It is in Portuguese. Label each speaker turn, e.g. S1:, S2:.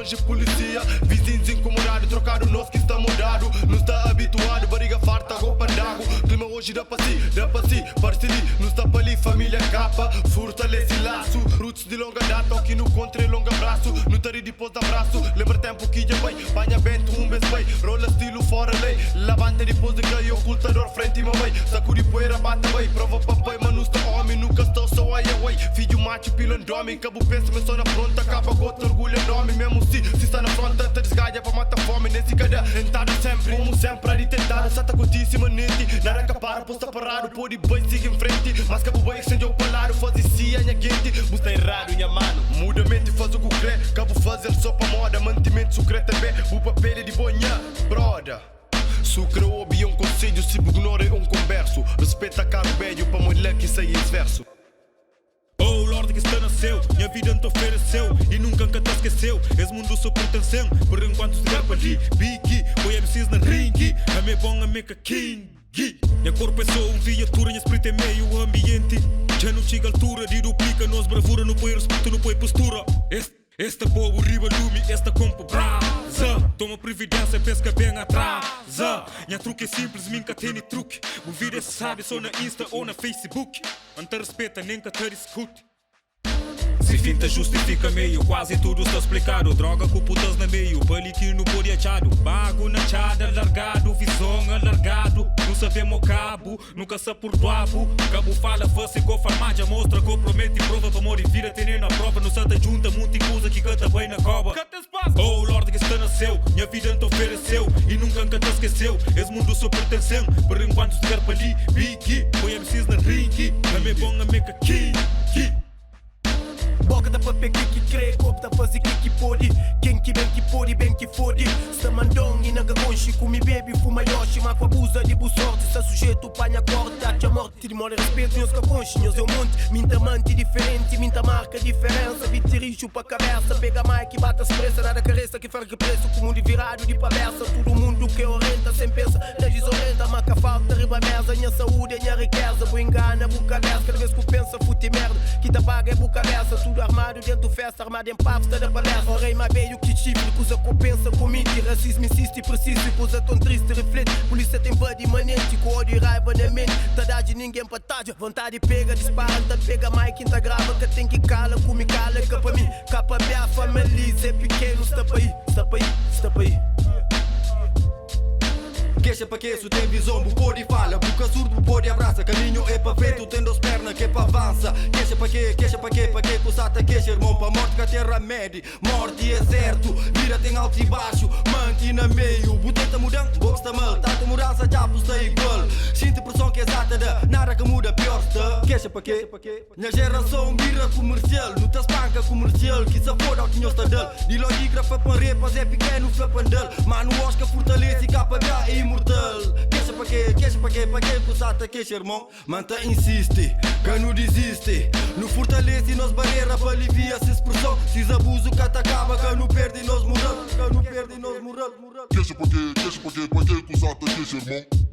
S1: longe polícia. Vizinhos incomodados, trocaram nós que está mudado. Não está habituado, barriga farta, roupa d'água. Clima hoje dá para si, parceli. Não está para ali, família capa. Fortalece laço, roots de longa data. Aqui no contra e longa braço. No tari depois de abraço. Lembra tempo que já vai, banha bento, vez bem. Rola estilo fora lei. Lavante depois de cair, ocultador frente e mamãe. Sacudi poeira, bata bem. Prova papai, mas não está homem. Nunca estou só aí, away. Filho macho, pilandome. Cabo penso, mas só na fronta. Acaba gota, orgulho enorme. Mesmo se está na fronta, te desgalha para matar fome. Nesse cada entrada sempre, como sempre, a de tentar. Sata contíssima nente. Nada capara, posta parado. Pode bem, siga em frente. Mas cabo bem, sem eu parar. Faz isso, a minha gente. Busta errado, minha mano. Muda a mente, faz o que crê. Cabo fazer só para moda. Mantimento secreto também. O papel é de bonha, broda. Sucra ouve um conselho, se ignora um converso. Respeita caro velho para moleque sair verso.
S2: Oh Lorde que está nasceu, minha vida não te ofereceu e nunca te esqueceu. Esse mundo só pertenceu, por enquanto estiver para ali. Biggie, foi MCs na ringue, a me bom a meca king. Minha corpo é só viatura, minha espírito é meio ambiente. Já não chega a altura de duplica, nós bravura, não põe respeito, não põe postura. Esta boa riba lume, esta compa brasa. Toma previdência, pesca bem atrasa. Minha truque é simples, minha tem truque. O vida é sabe, só na Insta ou na Facebook. Não te respeita, nem que te discute. Se finta justifica meio, quase tudo está explicado. Droga com putas na meio, paliquinho no body achado. Bago na chada, largado, visão alargado. Não sabemos cabo, nunca se por doabo. Cabo fala, você com farmácia, mostra, compromete e prova. Para morrer vira, tem na prova. Não santa junta, muita coisa que canta bem na cova. Oh Lorde que está nasceu, minha vida não te ofereceu e nunca te esqueceu. Esse mundo só pertenceu, por enquanto estiver para ali. Biggie, foi MCs na ringue, a me bom a meca king.
S3: Boca da papel que crê, corpo da fazer que pode. Quem que bem que pode, bem que fode. Se mandong e naga conchi, come baby, fuma yoshi. Mas com abusa de boa sorte, se sujeito panha corte. Até a morte, de mole respeito, nós que conchi, nós é um monte. Minta amante diferente, minta marca diferença. Vitiricho pra cabeça, pega mic e bata as pressa. Nada careça que faz preço, com o mundo virado de pavessa. Todo mundo que orienta, sem pensa, na desorienta. Marca falta, riba mesa, minha saúde, minha riqueza. Boa engana, boa cabeça, cada vez que pensa, fute merda. Que te paga é boa cabeça, tudo armado dentro festa, armado em pasta da palestra. O rei mais veio que chifre, coisa compensa comigo. Racismo insiste e precisa, coisa tão triste, reflete. Polícia tem body imanente, com ódio e raiva na mente. Tadade ninguém pataja, vontade pega, dispara. Tá pega mais quem tá grava, que tem que cala, come cala. Que pra mim, capa minha família, é pequeno, está pra aí, está pra aí, está pra aí.
S4: Queixa para que isso tem visão, bu pode fala. Boca surdo, bu pode abraça. Caminho é para frente, tem duas pernas que é para avança. Queixa para que cusata queixa, irmão. Para morte que a terra mede, morte é certo. Vira tem alto e baixo, mante na meio. Bu tenta mudar, box tá mal. Tanta mudança já está igual. Sinto pressão que é exata da nada que muda, pior está. Queixa para quê? Minha geração vira comercial. Não te espanca comercial, que se foda ao que nós está dando. De logígrafa para repas é pequeno, flapandel. Mano, Oscar fortalece e capa já é imortal. Queixa para que cusata queixa, irmão. Manta insiste, que não desiste. Não fortalece nos barreiras para aliviar essa expressão. Se abuso que te acaba, que não perde nos moral.
S5: Queixa para que cusata queixa, irmão.